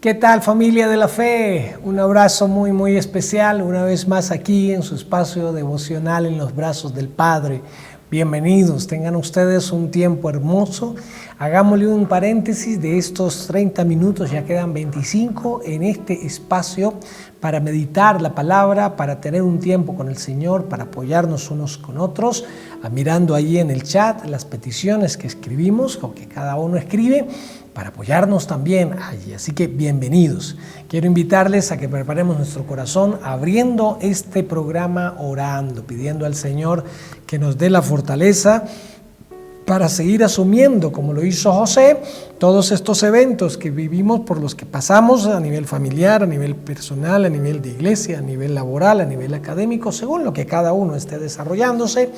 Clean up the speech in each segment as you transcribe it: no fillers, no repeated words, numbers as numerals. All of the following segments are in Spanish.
¿Qué tal, familia de la fe? Un abrazo muy especial una vez más aquí en su espacio devocional en los brazos del Padre. Bienvenidos, tengan ustedes un tiempo hermoso. Hagámosle un paréntesis de estos 30 minutos, ya quedan 25 en este espacio para meditar la palabra, para tener un tiempo con el Señor, para apoyarnos unos con otros, mirando allí en el chat las peticiones que escribimos o que cada uno escribe, para apoyarnos también allí. Así que bienvenidos. Quiero invitarles a que preparemos nuestro corazón abriendo este programa orando, pidiendo al Señor que nos dé la fortaleza para seguir asumiendo, como lo hizo José, todos estos eventos que vivimos, por los que pasamos a nivel familiar, a nivel personal, a nivel de iglesia, a nivel laboral, a nivel académico, según lo que cada uno esté desarrollándose,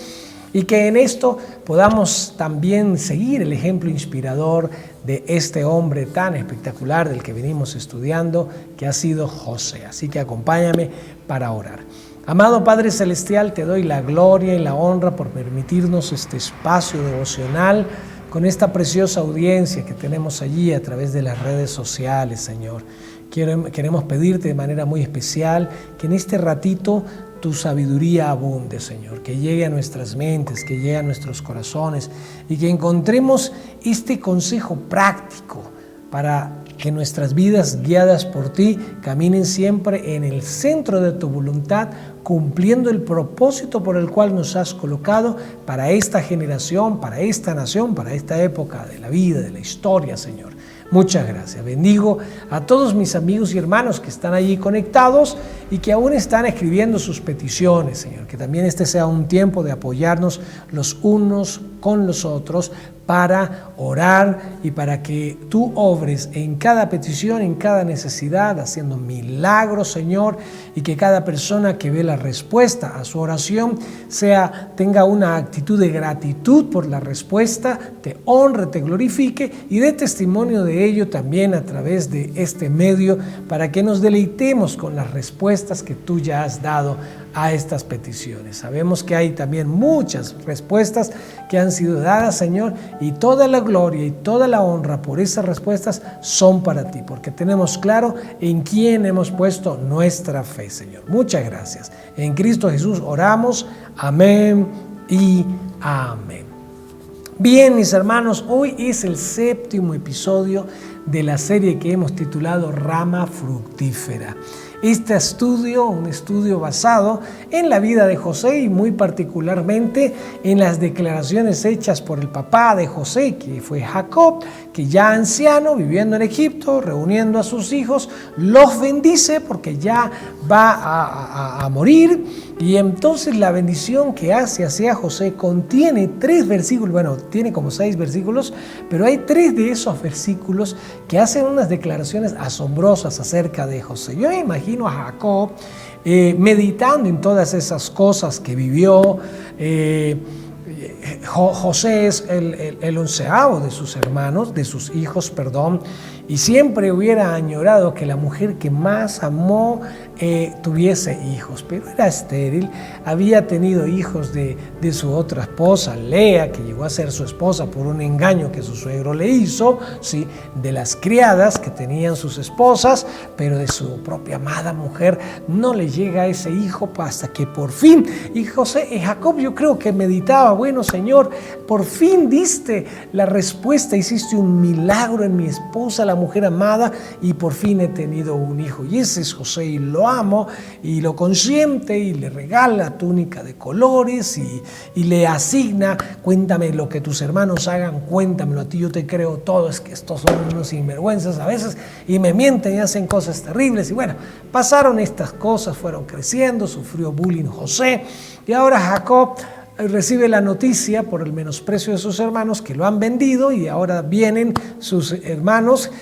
y que en esto podamos también seguir el ejemplo inspirador de este hombre tan espectacular del que venimos estudiando, que ha sido José. Así que acompáñame para orar. Amado Padre Celestial, te doy la gloria y la honra por permitirnos este espacio devocional con esta preciosa audiencia que tenemos allí a través de las redes sociales, Señor. Queremos pedirte de manera muy especial que en este ratito tu sabiduría abunde, Señor, que llegue a nuestras mentes, que llegue a nuestros corazones y que encontremos este consejo práctico para que nuestras vidas guiadas por ti caminen siempre en el centro de tu voluntad, cumpliendo el propósito por el cual nos has colocado para esta generación, para esta nación, para esta época de la vida, de la historia, Señor. Muchas gracias. Bendigo a todos mis amigos y hermanos que están allí conectados y que aún están escribiendo sus peticiones, Señor. Que también este sea un tiempo de apoyarnos los unos con los otros para orar y para que tú obres en cada petición, en cada necesidad, haciendo milagros, Señor, y que cada persona que ve la respuesta a su oración tenga una actitud de gratitud por la respuesta, te honre, te glorifique y dé testimonio de ello también a través de este medio para que nos deleitemos con las respuestas que tú ya has dado a estas peticiones. Sabemos que hay también muchas respuestas que han sido dadas, Señor, y toda la gloria y toda la honra por esas respuestas son para ti, porque tenemos claro en quién hemos puesto nuestra fe, Señor. Muchas gracias. En Cristo Jesús oramos. Amén y amén. Bien, mis hermanos, hoy es el 7º episodio de la serie que hemos titulado Rama Fructífera. Este estudio, un estudio basado en la vida de José y muy particularmente en las declaraciones hechas por el papá de José, que fue Jacob, que ya anciano, viviendo en Egipto, reuniendo a sus hijos, los bendice porque ya va a morir. Y entonces la bendición que hace hacia José contiene 3 versículos, bueno, tiene como 6 versículos, pero hay 3 de esos versículos que hacen unas declaraciones asombrosas acerca de José. Yo me imagino a Jacob meditando en todas esas cosas que vivió. José es el 11º de sus hermanos, de sus hijos, y siempre hubiera añorado que la mujer que más amó tuviese hijos, pero era estéril. Había tenido hijos de su otra esposa, Lea, que llegó a ser su esposa por un engaño que su suegro le hizo, ¿sí? De las criadas que tenían sus esposas, pero de su propia amada mujer no le llega ese hijo hasta que por fin, y Jacob yo creo que meditaba, bueno, Señor, por fin diste la respuesta, hiciste un milagro en mi esposa, la mujer amada, y por fin he tenido un hijo. Y ese es José, y lo amo, y lo consiente, y le regala túnica de colores, y le asigna, cuéntame lo que tus hermanos hagan, cuéntamelo a ti, yo te creo todo. Es que estos son unos sinvergüenzas a veces, y me mienten y hacen cosas terribles. Y bueno, pasaron estas cosas, fueron creciendo, sufrió bullying José, y ahora Jacob recibe la noticia por el menosprecio de sus hermanos que lo han vendido, y ahora vienen sus hermanos,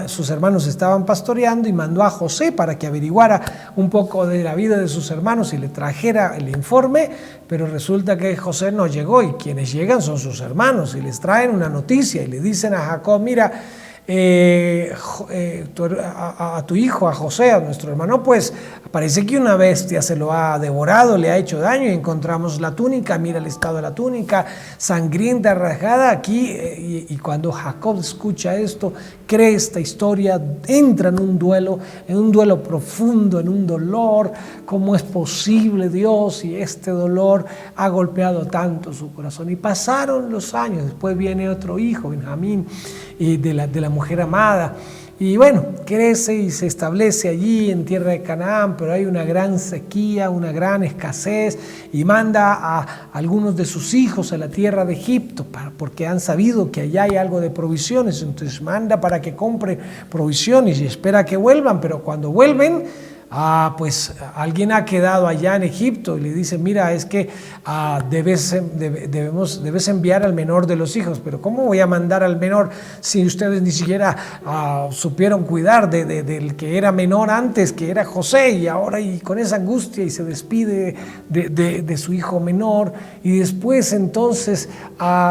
sus hermanos estaban pastoreando, y mandó a José para que averiguara un poco de la vida de sus hermanos y le trajera el informe, pero resulta que José no llegó, y quienes llegan son sus hermanos y les traen una noticia y le dicen a Jacob: mira, a tu hijo, a José, a nuestro hermano, pues parece que una bestia se lo ha devorado, le ha hecho daño, y encontramos la túnica, mira el estado de la túnica, sangrienta, rasgada aquí, y cuando Jacob escucha esto, cree esta historia, entra en un duelo profundo, en un dolor. ¿Cómo es posible, Dios, si este dolor ha golpeado tanto su corazón? Y pasaron los años, después viene otro hijo, Benjamín, y de la mujer amada. Y bueno, crece y se establece allí en tierra de Canaán, pero hay una gran sequía, una gran escasez, y manda a algunos de sus hijos a la tierra de Egipto, porque han sabido que allá hay algo de provisiones. Entonces manda para que compre provisiones y espera que vuelvan, pero cuando vuelven, pues alguien ha quedado allá en Egipto y le dice: mira, es que debes enviar al menor de los hijos. Pero ¿cómo voy a mandar al menor si ustedes ni siquiera supieron cuidar del que era menor antes, que era José? Y ahora, y con esa angustia, y se despide de su hijo menor. Y después entonces,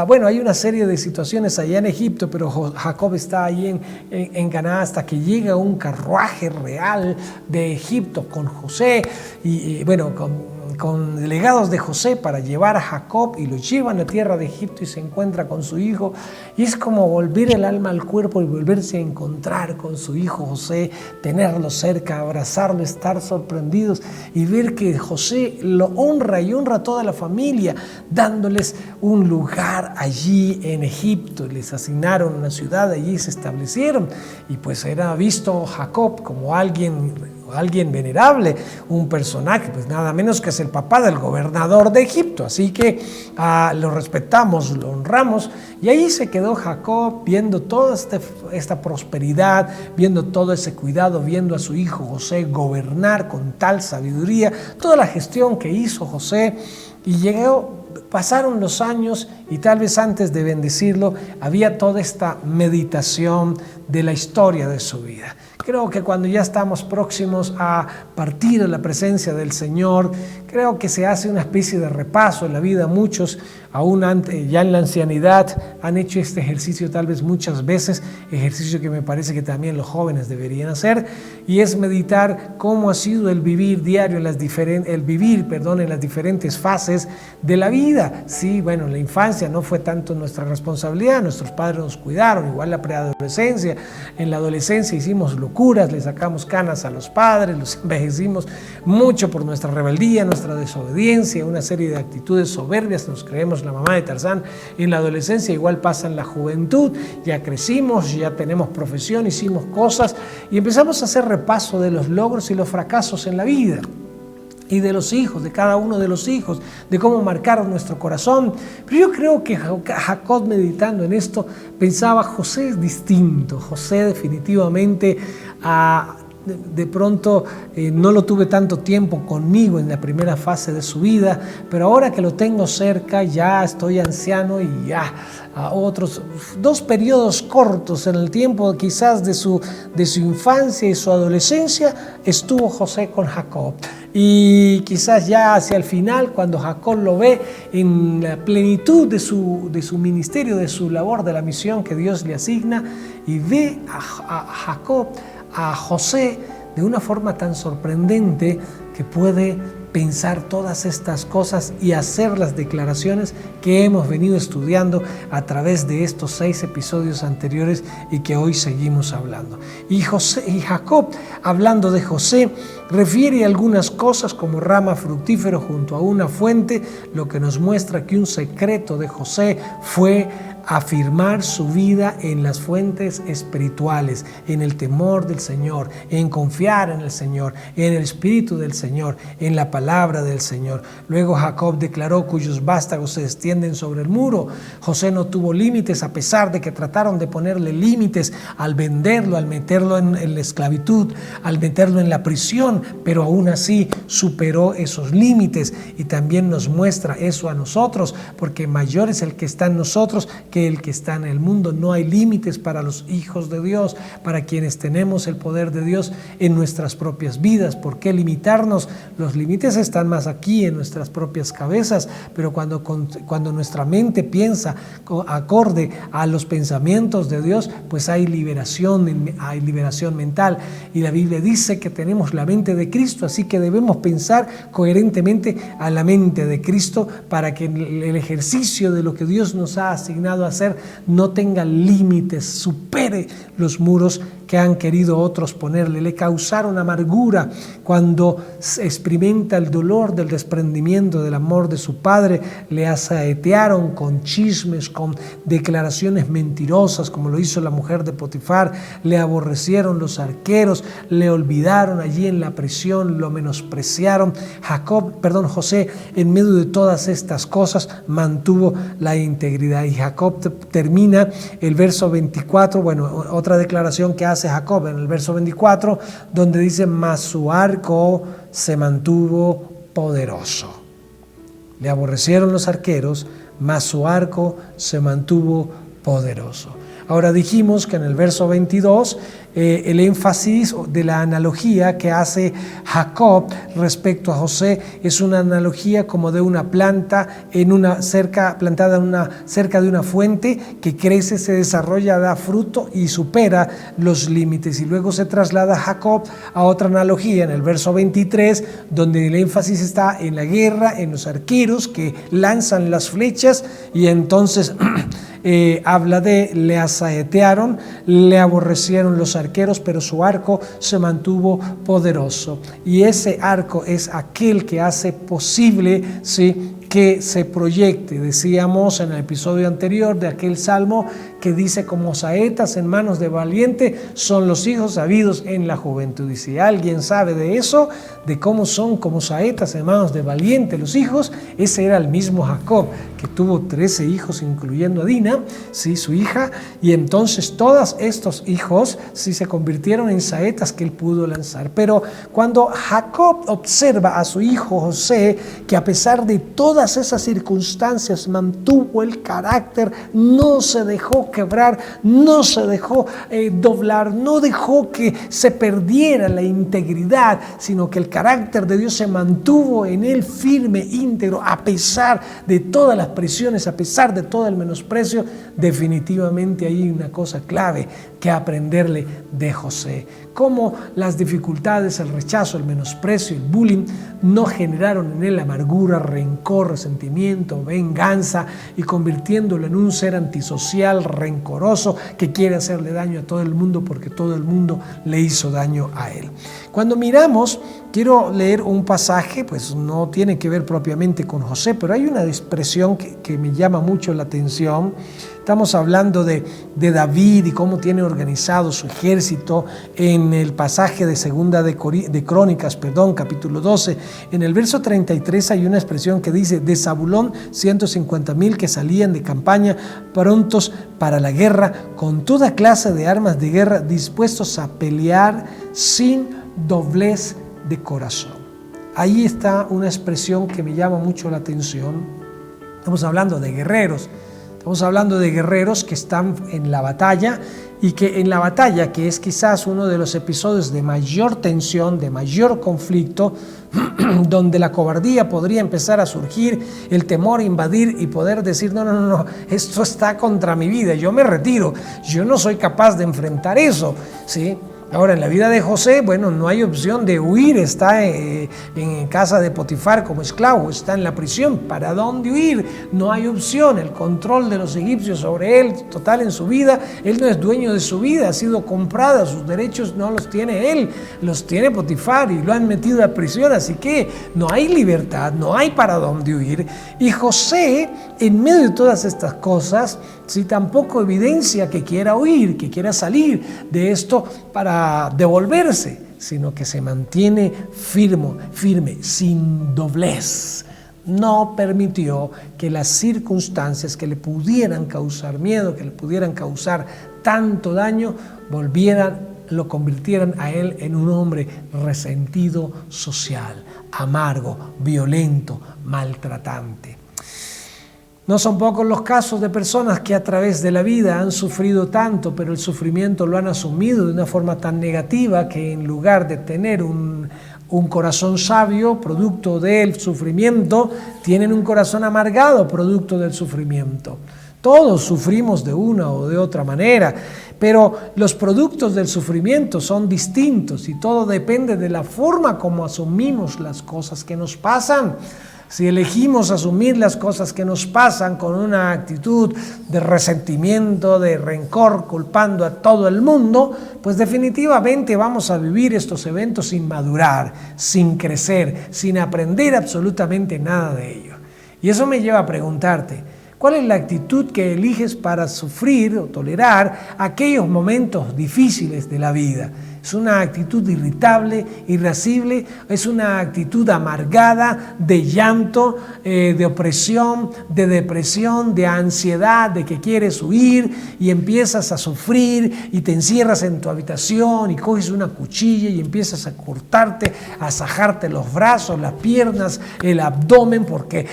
bueno, hay una serie de situaciones allá en Egipto, pero Jacob está ahí en Canaán hasta que llega un carruaje real de Egipto con José y bueno, con delegados de José para llevar a Jacob, y lo llevan a tierra de Egipto y se encuentra con su hijo, y es como volver el alma al cuerpo y volverse a encontrar con su hijo José, tenerlo cerca, abrazarlo, estar sorprendidos y ver que José lo honra y honra a toda la familia, dándoles un lugar allí en Egipto. Les asignaron una ciudad, allí se establecieron, y pues era visto Jacob como alguien venerable, un personaje, pues nada menos que es el papá del gobernador de Egipto. Así que lo respetamos, lo honramos, y ahí se quedó Jacob viendo toda esta prosperidad, viendo todo ese cuidado, viendo a su hijo José gobernar con tal sabiduría, toda la gestión que hizo José. Y pasaron los años, y tal vez antes de bendecirlo había toda esta meditación de la historia de su vida. Creo que cuando ya estamos próximos a partir a la presencia del Señor, creo que se hace una especie de repaso en la vida. Muchos, aún ya en la ancianidad, han hecho este ejercicio tal vez muchas veces, ejercicio que me parece que también los jóvenes deberían hacer, y es meditar cómo ha sido el vivir diario, en las diferentes fases de la vida. Sí, bueno, la infancia no fue tanto nuestra responsabilidad, nuestros padres nos cuidaron, igual la preadolescencia, en la adolescencia hicimos locuras, le sacamos canas a los padres, los envejecimos mucho por nuestra rebeldía, nuestra desobediencia, una serie de actitudes soberbias, nos creemos la mamá de Tarzán. En la adolescencia igual pasa en la juventud, ya crecimos, ya tenemos profesión, hicimos cosas y empezamos a hacer repaso de los logros y los fracasos en la vida, y de los hijos, de cada uno de los hijos, de cómo marcaron nuestro corazón. Pero yo creo que Jacob, meditando en esto, pensaba: José es distinto, José definitivamente de pronto no lo tuve tanto tiempo conmigo en la primera fase de su vida, pero ahora que lo tengo cerca, ya estoy anciano, y ya a otros 2 periodos cortos en el tiempo quizás de su infancia y su adolescencia, estuvo José con Jacob. Y quizás ya hacia el final, cuando Jacob lo ve en la plenitud de su ministerio, de su labor, de la misión que Dios le asigna, y ve a José de una forma tan sorprendente que puede pensar todas estas cosas y hacer las declaraciones que hemos venido estudiando a través de estos 6 episodios anteriores y que hoy seguimos hablando. Y Jacob, hablando de José, refiere algunas cosas como rama fructífera junto a una fuente, lo que nos muestra que un secreto de José fue afirmar su vida en las fuentes espirituales, en el temor del Señor, en confiar en el Señor, en el Espíritu del Señor, en la palabra del Señor. Luego Jacob declaró: cuyos vástagos se extienden sobre el muro. José no tuvo límites, a pesar de que trataron de ponerle límites al venderlo, al meterlo en la esclavitud, al meterlo en la prisión, pero aún así superó esos límites, y también nos muestra eso a nosotros, porque mayor es el que está en nosotros que el que está en el mundo. No hay límites para los hijos de Dios, para quienes tenemos el poder de Dios en nuestras propias vidas. ¿Por qué limitarnos? Los límites están más aquí en nuestras propias cabezas, pero cuando nuestra mente piensa acorde a los pensamientos de Dios, pues hay liberación mental. Y la Biblia dice que tenemos la mente de Cristo, así que debemos pensar coherentemente a la mente de Cristo para que el ejercicio de lo que Dios nos ha asignado a hacer no tenga límites, supere los muros que han querido otros ponerle. Le causaron amargura cuando experimenta el dolor del desprendimiento del amor de su padre. Le asaetearon con chismes, con declaraciones mentirosas, como lo hizo la mujer de Potifar. Le aborrecieron los arqueros, le olvidaron allí en la prisión, lo menospreciaron. José, en medio de todas estas cosas, mantuvo la integridad. Y Jacob termina el verso 24, otra declaración que hace Jacob en el verso 24, donde dice: mas su arco se mantuvo poderoso. Le aborrecieron los arqueros, mas su arco se mantuvo poderoso. Ahora dijimos que en el verso 22 el énfasis de la analogía que hace Jacob respecto a José es una analogía como de una planta plantada cerca de una fuente que crece, se desarrolla, da fruto y supera los límites. Y luego se traslada Jacob a otra analogía en el verso 23, donde el énfasis está en la guerra, en los arqueros que lanzan las flechas, y entonces habla de le asaetearon, le aborrecieron los arqueros, pero su arco se mantuvo poderoso. Y ese arco es aquel que hace posible, ¿sí?, que se proyecte. Decíamos en el episodio anterior de aquel salmo que dice: como saetas en manos de valiente son los hijos habidos en la juventud. Y si alguien sabe de eso, de cómo son como saetas en manos de valiente los hijos, ese era el mismo Jacob, que tuvo 13 hijos, incluyendo a Dina, ¿sí?, su hija, y entonces todos estos hijos sí se convirtieron en saetas que él pudo lanzar. Pero cuando Jacob observa a su hijo José, que a pesar de todas esas circunstancias mantuvo el carácter, no se dejó quebrar, no se dejó doblar, no dejó que se perdiera la integridad, sino que el carácter de Dios se mantuvo en él firme, íntegro, a pesar de todas las presiones, a pesar de todo el menosprecio. Definitivamente hay una cosa clave que aprenderle de José: cómo las dificultades, el rechazo, el menosprecio, el bullying no generaron en él amargura, rencor, resentimiento, venganza, y convirtiéndolo en un ser antisocial, rencoroso, que quiere hacerle daño a todo el mundo porque todo el mundo le hizo daño a él. Cuando miramos, quiero leer un pasaje, pues no tiene que ver propiamente con José, pero hay una expresión que me llama mucho la atención. Estamos hablando de David y cómo tiene organizado su ejército en el pasaje de Segunda de Crónicas, capítulo 12. En el verso 33 hay una expresión que dice: de Zabulón 150,000 que salían de campaña, prontos para la guerra, con toda clase de armas de guerra, dispuestos a pelear sin doblez de corazón. Ahí está una expresión que me llama mucho la atención. Estamos hablando de guerreros. Estamos hablando de guerreros que están en la batalla, y que en la batalla, que es quizás uno de los episodios de mayor tensión, de mayor conflicto, donde la cobardía podría empezar a surgir, el temor a invadir y poder decir: no, esto está contra mi vida, yo me retiro, yo no soy capaz de enfrentar eso, ¿sí? Ahora, en la vida de José, no hay opción de huir, está en casa de Potifar como esclavo, está en la prisión. ¿Para dónde huir? No hay opción. El control de los egipcios sobre él, total en su vida. Él no es dueño de su vida, ha sido comprada, sus derechos no los tiene él, los tiene Potifar y lo han metido a prisión, así que no hay libertad, no hay para dónde huir. Y José, en medio de todas estas cosas, sí, tampoco evidencia que quiera huir, que quiera salir de esto para devolverse, sino que se mantiene firme, sin doblez. No permitió que las circunstancias que le pudieran causar miedo, que le pudieran causar tanto daño, lo convirtieran a él en un hombre resentido social, amargo, violento, maltratante. No son pocos los casos de personas que a través de la vida han sufrido tanto, pero el sufrimiento lo han asumido de una forma tan negativa que en lugar de tener un corazón sabio, producto del sufrimiento, tienen un corazón amargado, producto del sufrimiento. Todos sufrimos de una o de otra manera, pero los productos del sufrimiento son distintos y todo depende de la forma como asumimos las cosas que nos pasan. Si elegimos asumir las cosas que nos pasan con una actitud de resentimiento, de rencor, culpando a todo el mundo, pues definitivamente vamos a vivir estos eventos sin madurar, sin crecer, sin aprender absolutamente nada de ello. Y eso me lleva a preguntarte, ¿cuál es la actitud que eliges para sufrir o tolerar aquellos momentos difíciles de la vida? ¿Es una actitud irritable, irascible? ¿Es una actitud amargada, de llanto, de opresión, de depresión, de ansiedad, de que quieres huir y empiezas a sufrir y te encierras en tu habitación y coges una cuchilla y empiezas a cortarte, a sajarte los brazos, las piernas, el abdomen porque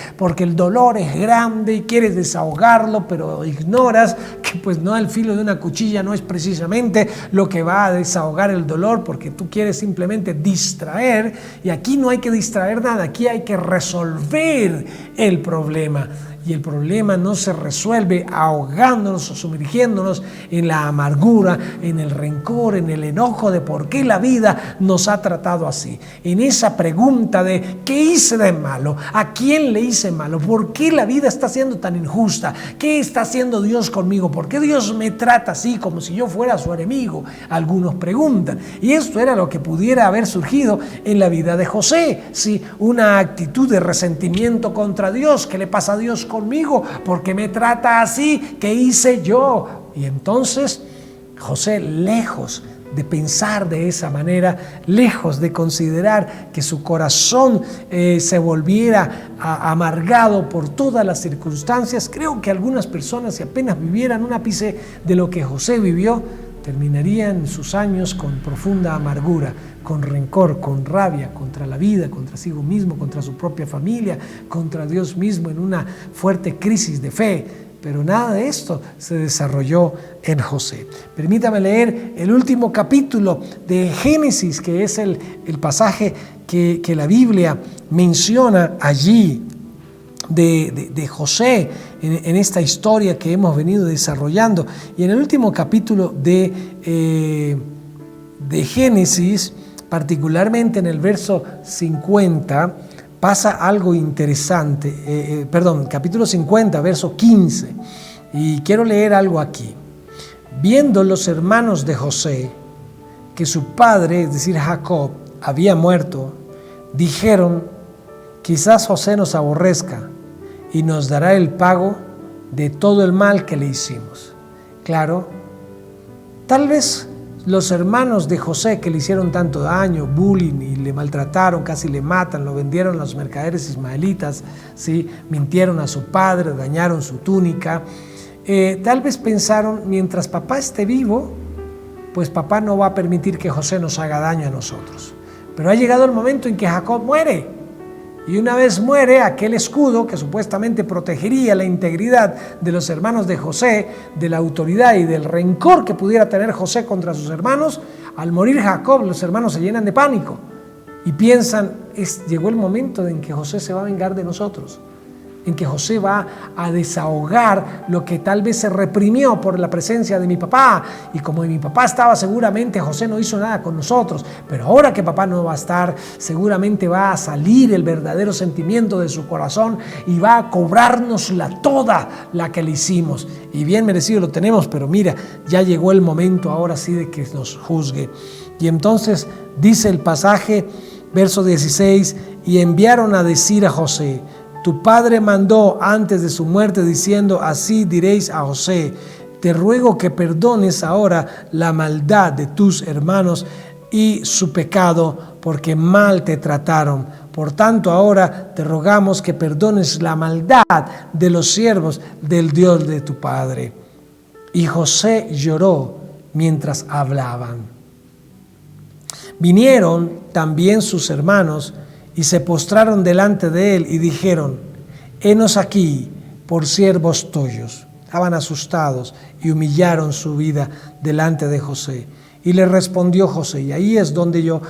el dolor es grande y quieres desahogarlo, pero ignoras que pues no, el filo de una cuchilla no es precisamente lo que va a desahogar el dolor, porque tú quieres simplemente distraer, y aquí no hay que distraer nada, aquí hay que resolver el problema. Y el problema no se resuelve ahogándonos o sumergiéndonos en la amargura, en el rencor, en el enojo de por qué la vida nos ha tratado así. En esa pregunta de ¿qué hice de malo? ¿A quién le hice malo? ¿Por qué la vida está siendo tan injusta? ¿Qué está haciendo Dios conmigo? ¿Por qué Dios me trata así como si yo fuera su enemigo? Algunos preguntan. Y esto era lo que pudiera haber surgido en la vida de José. Sí, una actitud de resentimiento contra Dios. ¿Qué le pasa a Dios conmigo? ¿Por qué me trata así? ¿Qué hice yo? Y entonces José, lejos de pensar de esa manera, lejos de considerar que su corazón se volviera amargado por todas las circunstancias, creo que algunas personas, si apenas vivieran un ápice de lo que José vivió, terminarían sus años con profunda amargura, con rencor, con rabia contra la vida, contra sí mismo, contra su propia familia, contra Dios mismo, en una fuerte crisis de fe. Pero nada de esto se desarrolló en José. Permítame leer el último capítulo de Génesis, que es el pasaje que la Biblia menciona allí de José en esta historia que hemos venido desarrollando. Y en el último capítulo de Génesis, particularmente en el verso 50, pasa algo interesante. Capítulo 50, verso 15. Y quiero leer algo aquí. Viendo los hermanos de José que su padre, es decir, Jacob, había muerto, dijeron: quizás José nos aborrezca y nos dará el pago de todo el mal que le hicimos. Claro, tal vez los hermanos de José, que le hicieron tanto daño, bullying, y le maltrataron, casi le matan, lo vendieron a los mercaderes ismaelitas, ¿sí? Mintieron a su padre, dañaron su túnica. Tal vez pensaron, mientras papá esté vivo, pues papá no va a permitir que José nos haga daño a nosotros. Pero ha llegado el momento en que Jacob muere. Y una vez muere, aquel escudo que supuestamente protegería la integridad de los hermanos de José, de la autoridad y del rencor que pudiera tener José contra sus hermanos, al morir Jacob, los hermanos se llenan de pánico y piensan: llegó el momento en que José se va a vengar de nosotros, en que José va a desahogar lo que tal vez se reprimió por la presencia de mi papá. Y como mi papá estaba, seguramente José no hizo nada con nosotros, pero ahora que papá no va a estar, seguramente va a salir el verdadero sentimiento de su corazón y va a cobrárnosla toda la que le hicimos. Y bien merecido lo tenemos, pero mira, ya llegó el momento ahora sí de que nos juzgue. Y entonces dice el pasaje, verso 16, y enviaron a decir a José: tu padre mandó antes de su muerte diciendo: así diréis a José, te ruego que perdones ahora la maldad de tus hermanos y su pecado, porque mal te trataron. Por tanto, ahora te rogamos que perdones la maldad de los siervos del Dios de tu padre. Y José lloró mientras hablaban. Vinieron también sus hermanos y se postraron delante de él y dijeron: henos aquí, por siervos tuyos. Estaban asustados y humillaron su vida delante de José. Y le respondió José, y ahí es donde yo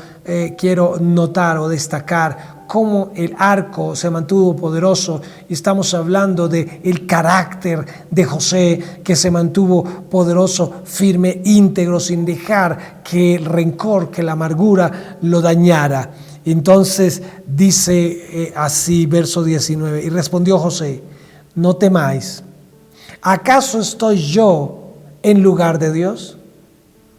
quiero notar o destacar cómo el arco se mantuvo poderoso. Y estamos hablando del carácter de José, que se mantuvo poderoso, firme, íntegro, sin dejar que el rencor, que la amargura lo dañara. Entonces dice así, verso 19, y respondió José, no temáis, ¿acaso estoy yo en lugar de Dios?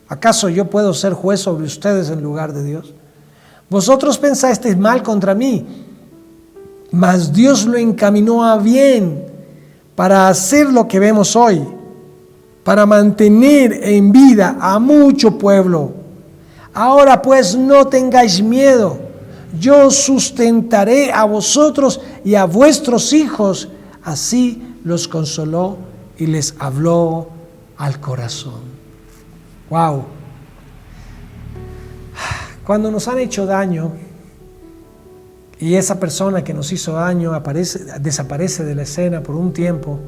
¿Acaso yo puedo ser juez sobre ustedes en lugar de Dios? Vosotros pensasteis mal contra mí, mas Dios lo encaminó a bien para hacer lo que vemos hoy, para mantener en vida a mucho pueblo. Ahora pues no tengáis miedo, yo os sustentaré a vosotros y a vuestros hijos. Así los consoló y les habló al corazón. Wow. Cuando nos han hecho daño y esa persona que nos hizo daño desaparece de la escena por un tiempo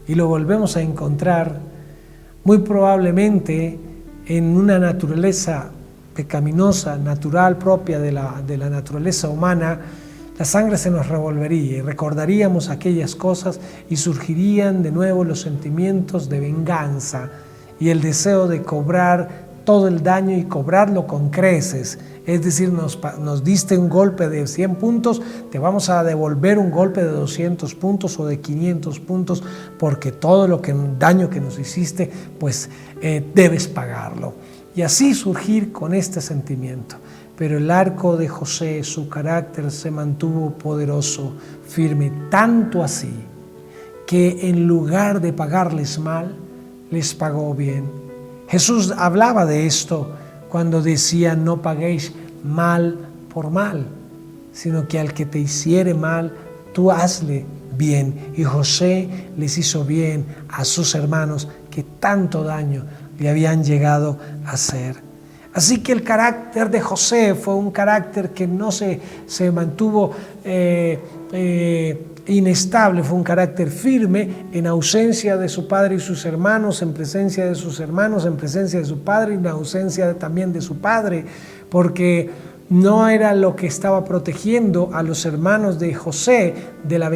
y lo volvemos a encontrar, muy probablemente en una naturaleza pecaminosa, natural, propia de la naturaleza humana, la sangre se nos revolvería y recordaríamos aquellas cosas y surgirían de nuevo los sentimientos de venganza y el deseo de cobrar todo el daño y cobrarlo con creces. Es decir, nos diste un golpe de 100 puntos, te vamos a devolver un golpe de 200 puntos o de 500 puntos, porque todo daño que nos hiciste, pues debes pagarlo. Y así surgir con este sentimiento. Pero el arco de José, su carácter se mantuvo poderoso, firme, tanto así que en lugar de pagarles mal, les pagó bien. Jesús hablaba de esto cuando decía, no paguéis mal por mal, sino que al que te hiciere mal, tú hazle bien. Y José les hizo bien a sus hermanos que tanto daño le habían llegado a hacer. Así que el carácter de José fue un carácter que no se mantuvo inestable, fue un carácter firme en ausencia de su padre y sus hermanos, en presencia de sus hermanos, en presencia de su padre y en ausencia también de su padre, porque no era lo que estaba protegiendo a los hermanos de José, de la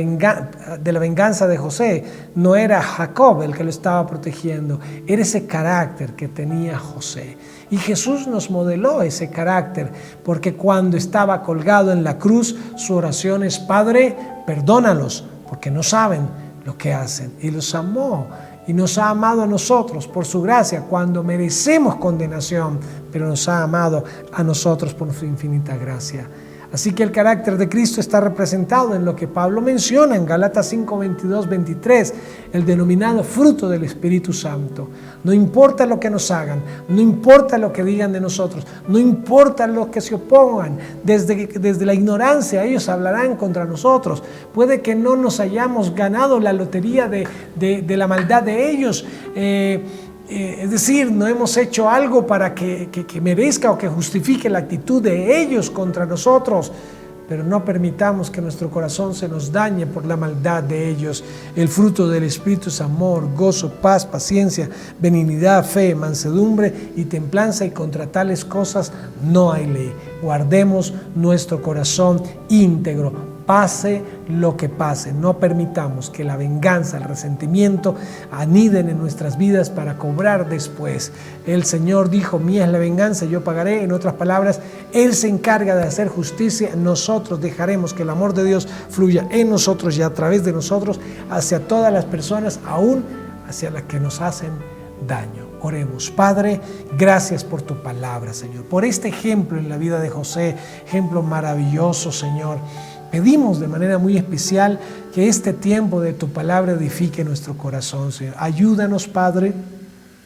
venganza de José. No era Jacob el que lo estaba protegiendo, era ese carácter que tenía José. Y Jesús nos modeló ese carácter, porque cuando estaba colgado en la cruz, su oración es, Padre, perdónalos, porque no saben lo que hacen. Y los amó. Y nos ha amado a nosotros por su gracia cuando merecemos condenación, pero nos ha amado a nosotros por su infinita gracia. Así que el carácter de Cristo está representado en lo que Pablo menciona en Gálatas 5, 22, 23, el denominado fruto del Espíritu Santo. No importa lo que nos hagan, no importa lo que digan de nosotros, no importa lo que se opongan, desde la ignorancia ellos hablarán contra nosotros. Puede que no nos hayamos ganado la lotería de la maldad de ellos, es decir, no hemos hecho algo para que merezca o que justifique la actitud de ellos contra nosotros, pero no permitamos que nuestro corazón se nos dañe por la maldad de ellos. El fruto del Espíritu es amor, gozo, paz, paciencia, benignidad, fe, mansedumbre y templanza, y contra tales cosas no hay ley. Guardemos nuestro corazón íntegro, pase lo que pase. No permitamos que la venganza, el resentimiento aniden en nuestras vidas para cobrar después. El Señor dijo, mía es la venganza, yo pagaré. En otras palabras, Él se encarga de hacer justicia. Nosotros dejaremos que el amor de Dios fluya en nosotros y a través de nosotros hacia todas las personas, aún hacia las que nos hacen daño. Oremos. Padre, gracias por tu palabra, Señor, por este ejemplo en la vida de José, ejemplo maravilloso, Señor. Pedimos de manera muy especial que este tiempo de tu palabra edifique nuestro corazón, Señor. Ayúdanos, Padre,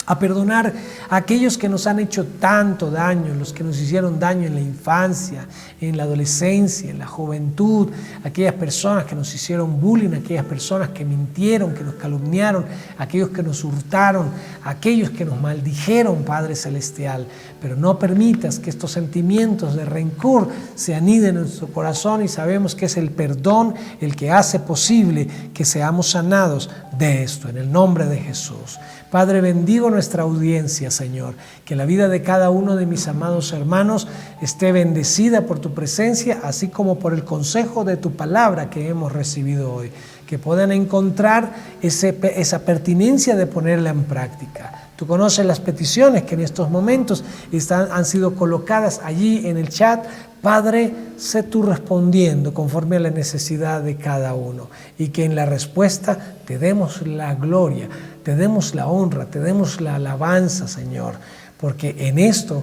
a perdonar a aquellos que nos han hecho tanto daño, los que nos hicieron daño en la infancia, en la adolescencia, en la juventud, aquellas personas que nos hicieron bullying, aquellas personas que mintieron, que nos calumniaron, aquellos que nos hurtaron, aquellos que nos maldijeron, Padre Celestial. Pero no permitas que estos sentimientos de rencor se aniden en nuestro corazón, y sabemos que es el perdón el que hace posible que seamos sanados de esto, en el nombre de Jesús. Padre, bendigo nuestra audiencia, Señor, que la vida de cada uno de mis amados hermanos esté bendecida por tu presencia, así como por el consejo de tu palabra que hemos recibido hoy, que puedan encontrar esa pertinencia de ponerla en práctica. Tú conoces las peticiones que en estos momentos han sido colocadas allí en el chat. Padre, sé tú respondiendo conforme a la necesidad de cada uno, y que en la respuesta te demos la gloria, te demos la honra, te demos la alabanza, Señor, porque en esto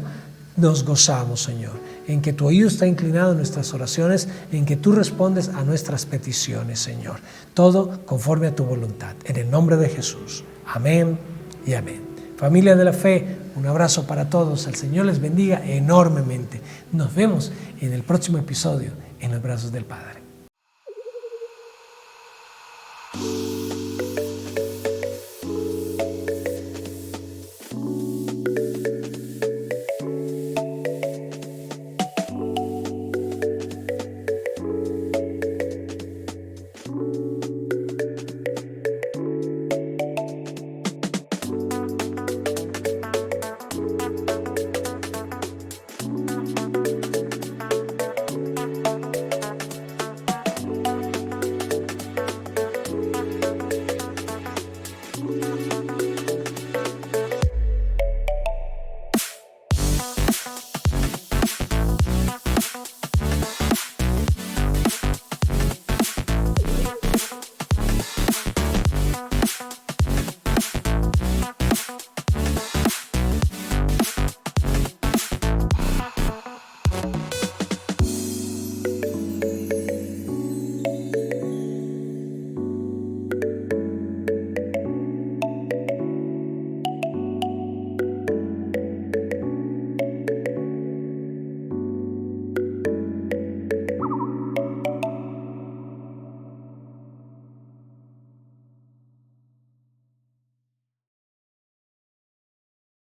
nos gozamos, Señor, en que tu oído está inclinado en nuestras oraciones, en que tú respondes a nuestras peticiones, Señor. Todo conforme a tu voluntad. En el nombre de Jesús. Amén y amén. Familia de la fe, un abrazo para todos. El Señor les bendiga enormemente. Nos vemos en el próximo episodio en los brazos del Padre.